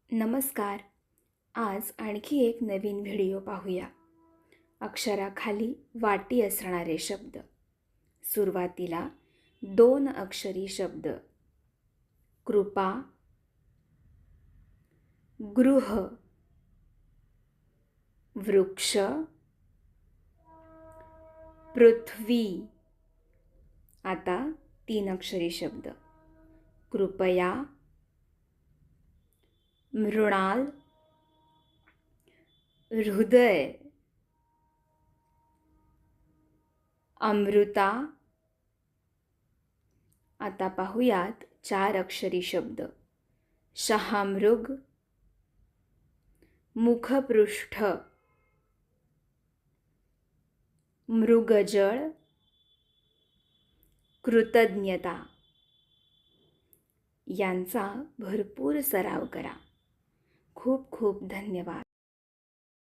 नमस्कार. आज आणखी एक नवीन व्हिडिओ पाहूया. अक्षराखाली वाटी असणारे शब्द. सुरुवातीला 2 अक्षरी शब्द. कृपा, गृह, वृक्ष, पृथ्वी. आता 3 अक्षरी शब्द. कृपया, मृणाल, हृदय, अमृता. आता पाहूयात 4 अक्षरी शब्द. शहामृग, मुखपृष्ठ, मृगजळ, कृतज्ञता. यांचा भरपूर सराव करा. खूप खूप धन्यवाद.